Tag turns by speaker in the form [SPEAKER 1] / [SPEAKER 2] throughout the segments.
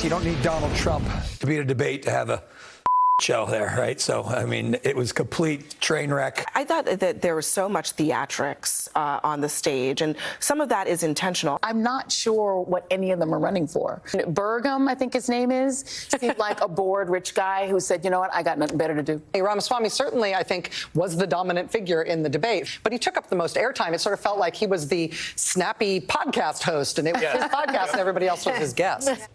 [SPEAKER 1] You don't need Donald Trump to be at a debate to have a show there, right? So, I mean, it was complete train wreck.
[SPEAKER 2] I thought that there was so much theatrics on the stage, and some of that is intentional.
[SPEAKER 3] I'm not sure what any of them are running for. Burgum, I think his name is, seemed like a bored rich guy who said, you know what, I got nothing better to do.
[SPEAKER 4] Ramaswamy certainly, I think, was the dominant figure in the debate, but he took up the most airtime. It sort of felt like he was the snappy podcast host, and it was his podcast, and everybody else was his guest.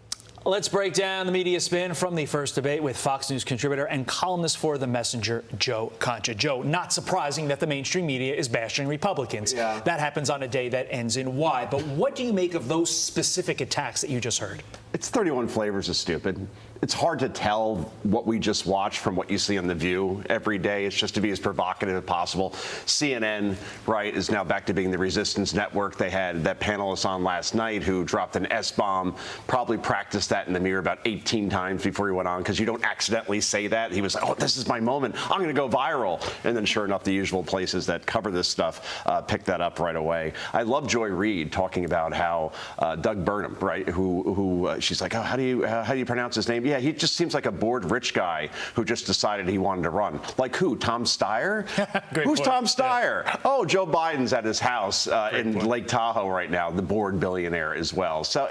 [SPEAKER 5] Let's break down the media spin from the first debate with Fox News contributor and columnist for The Messenger, Joe Concha. Joe, not surprising that the mainstream media is bashing Republicans. Yeah. That happens on a day that ends in Y. But what do you make of those specific attacks that you just heard?
[SPEAKER 6] It's 31 flavors of stupid. It's hard to tell what we just watched from what you see on The View every day. It's just to be as provocative as possible. CNN, right, is now back to being the resistance network. They had that panelist on last night who dropped an S-bomb, probably practiced that in the mirror about 18 times before he went on, because you don't accidentally say that. He was like, oh, this is my moment. I'm going to go viral. And then sure enough, the usual places that cover this stuff picked that up right away. I love Joy Reid talking about how Doug Burnham, right, who she's like, oh, how do you pronounce his name? Yeah, he just seems like a bored rich guy who just decided he wanted to run. Like who? Tom Steyer? Who's point. Tom Steyer? Yeah. Oh, Joe Biden's at his house in point. Lake Tahoe right now, the bored billionaire as well. So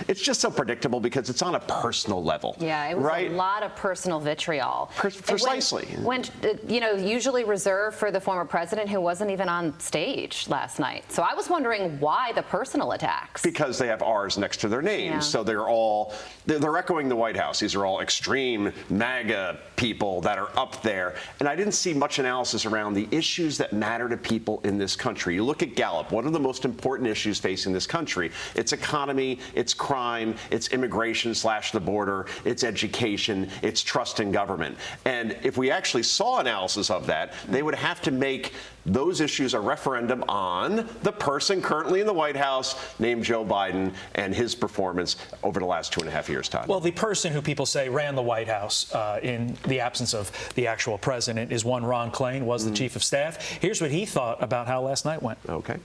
[SPEAKER 6] it's just so predictable because it's on a personal level.
[SPEAKER 7] Yeah, it was
[SPEAKER 6] right?
[SPEAKER 7] a lot of personal vitriol.
[SPEAKER 6] Precisely.
[SPEAKER 7] Went, usually reserved for the former president who wasn't even on stage last night. So I was wondering why the personal attacks.
[SPEAKER 6] Because they have R's next to their names. Yeah. So they're echoing the White House. These are all extreme MAGA people that are up there. And I didn't see much analysis around the issues that matter to people in this country. You look at Gallup, what are the most important issues facing this country? It's economy, it's crime, it's immigration / the border, it's education, it's trust in government. And if we actually saw analysis of that, they would have to make those issues a referendum on the person currently in the White House named Joe Biden and his performance over the last 2.5 years' time.
[SPEAKER 5] Well, the person who people say ran the White House in the absence of the actual president is one Ron Klain, was the chief of staff. Here's what he thought about how last night went.
[SPEAKER 6] Okay.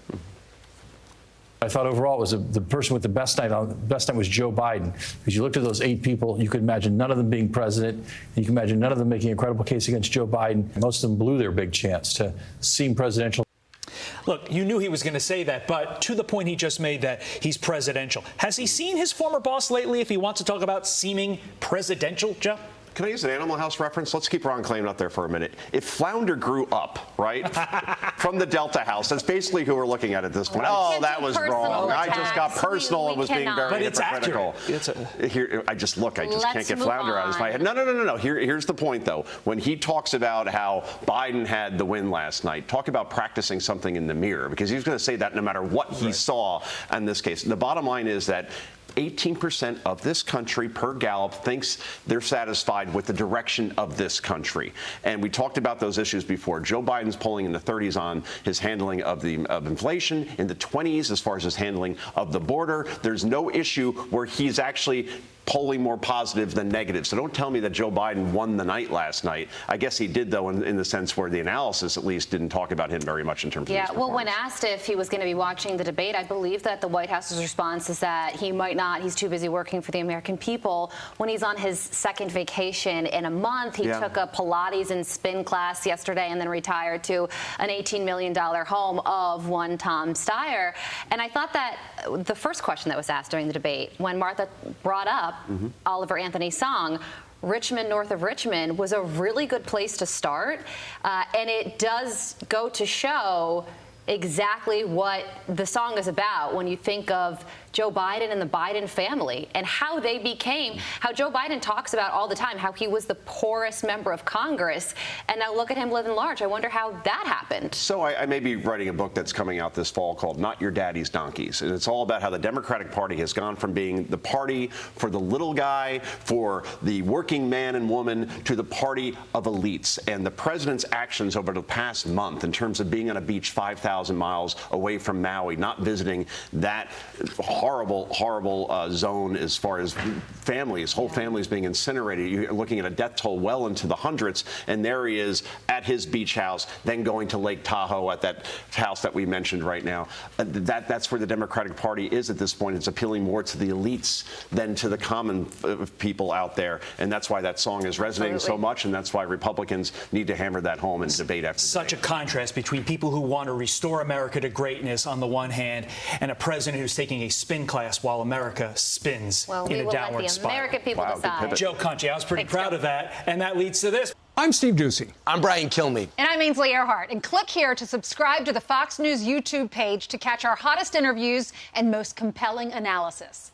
[SPEAKER 8] I thought overall it was the person with the best night was Joe Biden. Because you looked at those 8 people, you could imagine none of them being president. You can imagine none of them making a credible case against Joe Biden. Most of them blew their big chance to seem presidential.
[SPEAKER 5] Look, you knew he was going to say that, but to the point he just made that he's presidential. Has he seen his former boss lately if he wants to talk about seeming presidential, Joe?
[SPEAKER 6] Can I use an Animal House reference? Let's keep Ron Klain up there for a minute. If Flounder grew up, right, from the Delta House, that's basically who we're looking at this point. Oh, that was wrong.
[SPEAKER 7] Attacks.
[SPEAKER 6] I just got personal and was being very hypocritical. Here, I just can't get Flounder out of my head. No. Here's the point, though. When he talks about how Biden had the win last night, talk about practicing something in the mirror, because he's going to say that no matter what he saw in this case. The bottom line is that 18% of this country, per Gallup, thinks they're satisfied with the direction of this country. And we talked about those issues before. Joe Biden's polling in the 30s on his handling of inflation, in the 20s as far as his handling of the border. There's no issue where he's actually polling more positive than negative. So don't tell me that Joe Biden won the night last night. I guess he did, though, in the sense where the analysis at least didn't talk about him very much in terms of his performance.
[SPEAKER 7] Well, when asked if he was going to be watching the debate, I believe that the White House's response is that he might not. He's too busy working for the American people. When he's on his second vacation in a month, he took a Pilates and spin class yesterday and then retired to an $18 million home of one Tom Steyer. And I thought that the first question that was asked during the debate, when Martha brought up Oliver Anthony's song, Richmond, north of Richmond, was a really good place to start. And it does go to show exactly what the song is about when you think of Joe Biden and the Biden family and how they became, how Joe Biden talks about all the time, how he was the poorest member of Congress. And now look at him living large. I wonder how that happened.
[SPEAKER 6] So I may be writing a book that's coming out this fall called Not Your Daddy's Donkeys. And it's all about how the Democratic Party has gone from being the party for the little guy, for the working man and woman, to the party of elites. And the president's actions over the past month in terms of being on a beach 5,000 5,000 miles away from Maui, not visiting that horrible, horrible zone as far as families, whole families being incinerated. You're looking at a death toll well into the hundreds, and there he is at his beach house, then going to Lake Tahoe at that house that we mentioned right now. That's where the Democratic Party is at this point. It's appealing more to the elites than to the common people out there, and that's why that song is resonating so much, and that's why Republicans need to hammer that home and debate after
[SPEAKER 5] Such a contrast between people who want to restore America to greatness on the one hand and a president who's taking a spin class while America spins in a downward spiral.
[SPEAKER 7] American people decide.
[SPEAKER 5] Joe Concha, I was pretty proud of that, and that leads to this.
[SPEAKER 9] I'm Steve Doocy.
[SPEAKER 10] I'm Brian Kilmeade.
[SPEAKER 11] And I'm Ainsley Earhart. And click here to subscribe to the Fox News YouTube page to catch our hottest interviews and most compelling analysis.